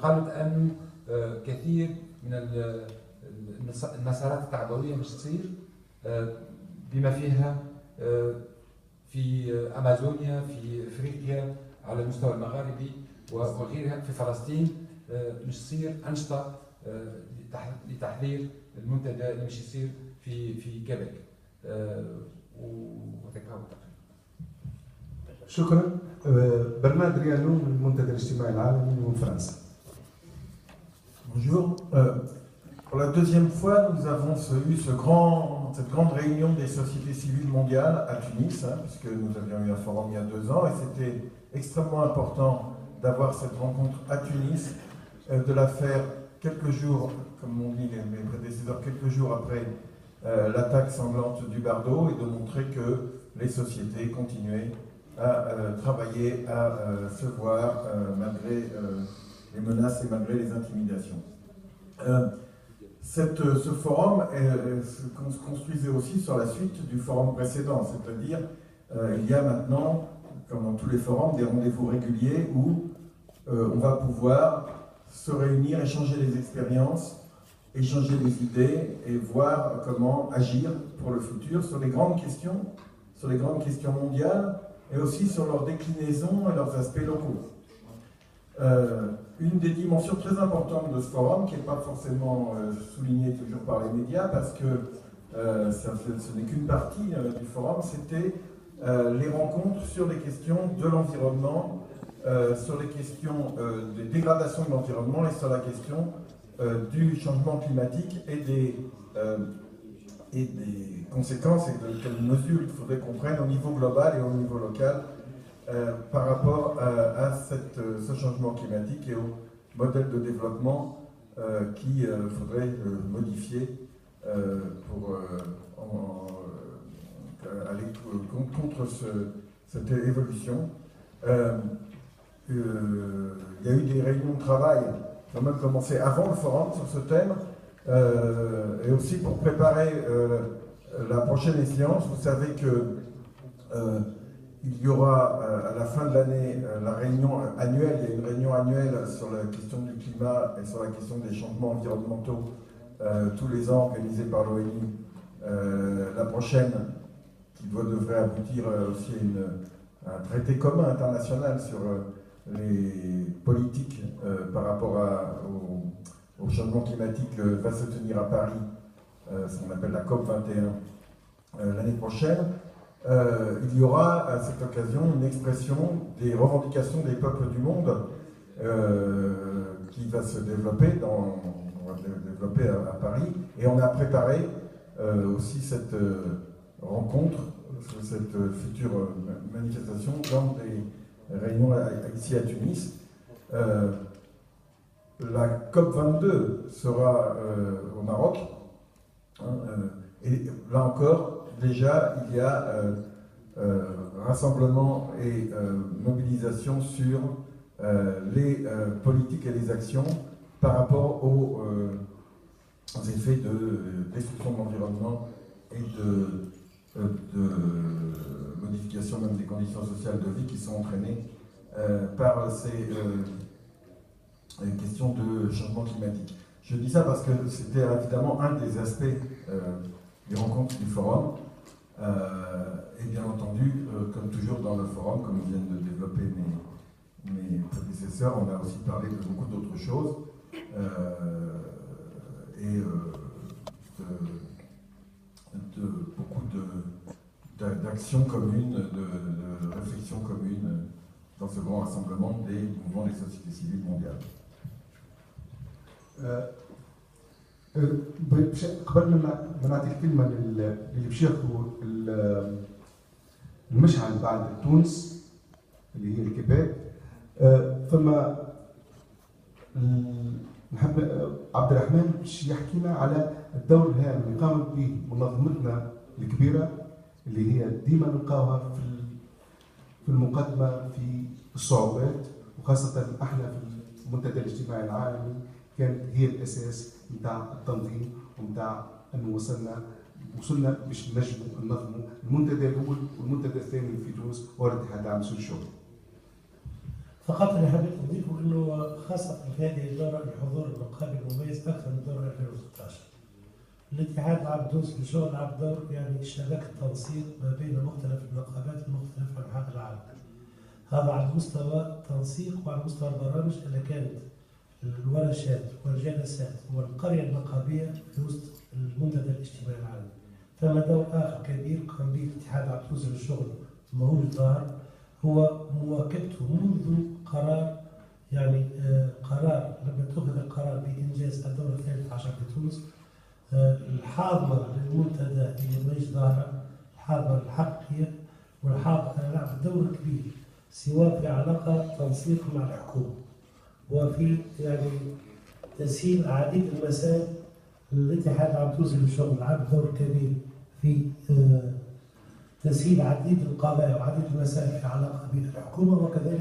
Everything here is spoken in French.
وقالت أنه كثير من المسارات التعبوية مش تصير بما فيها في أمازونيا، في أفريقيا على المستوى المغاربي وغيرها، في فلسطين مش تصير أنشطة لتحضير المنتدى اللي مش يصير في كيبيك. شكرا. برنارد ريالو من المنتدى الاجتماعي العالمي من فرنسا. Bonjour. Pour la deuxième fois, nous avons eu cette grande réunion des sociétés civiles mondiales à Tunis, puisque nous avions eu un forum il y a 2 ans, et c'était extrêmement important d'avoir cette rencontre à Tunis, de la faire quelques jours, comme m'ont dit mes prédécesseurs, quelques jours après l'attaque sanglante du Bardo, et de montrer que les sociétés continuaient à travailler, à se voir malgré les menaces et malgré les intimidations. Ce forum se construisait aussi sur la suite du forum précédent, c'est-à-dire il y a maintenant, comme dans tous les forums, des rendez-vous réguliers où on va pouvoir se réunir, échanger les expériences, échanger les idées et voir comment agir pour le futur sur les grandes questions mondiales et aussi sur leurs déclinaisons et leurs aspects locaux. Une des dimensions très importantes de ce forum, qui n'est pas forcément soulignée toujours par les médias, parce que ce n'est qu'une partie du forum, c'était les rencontres sur les questions de l'environnement, sur les questions des dégradations de l'environnement et sur la question du changement climatique et des conséquences et de quelles mesures il faudrait qu'on prenne au niveau global et au niveau local par rapport à ce changement climatique et au modèle de développement qu'il faudrait modifier pour aller contre cette évolution. Il y a eu des réunions de travail qui ont même commencé avant le forum sur ce thème, et aussi pour préparer la prochaine échéance. Vous savez que il y aura à la fin de l'année la réunion annuelle, il y a une réunion annuelle sur la question du climat et sur la question des changements environnementaux tous les ans organisée par l'ONU. La prochaine, qui devrait aboutir aussi à un traité commun international sur les politiques par rapport au changement climatique, va se tenir à Paris, ce qu'on appelle la COP 21 l'année prochaine. Il y aura à cette occasion une expression des revendications des peuples du monde qui va se développer, à Paris, et on a préparé aussi cette rencontre, cette future manifestation dans des réunions ici à Tunis. La COP 22 sera au Maroc, et là encore, déjà, il y a rassemblement et mobilisation sur les politiques et les actions par rapport aux effets de destruction de l'environnement et de modification même des conditions sociales de vie qui sont entraînées par ces questions de changement climatique. Je dis ça parce que c'était évidemment un des aspects des rencontres du forum. Et bien entendu, comme toujours dans le forum, comme viennent de développer mes prédécesseurs, on a aussi parlé de beaucoup d'autres choses et de beaucoup d'actions communes, de réflexions communes dans ce grand rassemblement des mouvements des sociétés civiles mondiales. قبل ما نعطي الكلمه اللي باش ياخذوا المشعل بعد تونس اللي هي الكيبيك، فما نحب عبد الرحمن باش يحكينا على الدور الهام اللي قامت به منظمتنا الكبيره اللي هي ديما نلقاوها في المقدمه في الصعوبات، وخاصه احنا في المنتدى الاجتماعي العالمي كانت هي الاساس نتاع التنظيم ونتاع انه وصلنا باش ننظموا المنتدى الاول والمنتدى الثاني في تونس هو الاتحاد العام للشغل. فقط اللي حبيت نضيفه انه خاصه في هذه الدوره الحضور النقابي المميز اكثر من دوره 2016. الاتحاد لعب دور الشغل لعب دور يعني شبكه تنسيق ما بين مختلف النقابات المختلفه في انحاء العالم. هذا على مستوى التنسيق وعلى مستوى البرامج اللي كانت الورشات والجلسات والقريه النقابيه في وسط المنتدى الاجتماعي العالمي. فما دور اخر كبير قام به الاتحاد العبثوث للشغل مهول الظاهر هو مواكبته منذ قرار يعني قرار لما اتخذ القرار بانجاز الدوره 13 في تونس، الحاضنه للمنتدى اللي ماهيش ظاهره، الحاضنه الحقيقيه والحاضنه لعب دور كبير سواء في علاقه تنسيق مع الحكومه وفي يعني تسهيل عديد المسائل. الاتحاد العبثوث للشغل لعب دور كبير في تسهيل عديد القضايا وعديد المسائل في علاقه بالحكومه وكذلك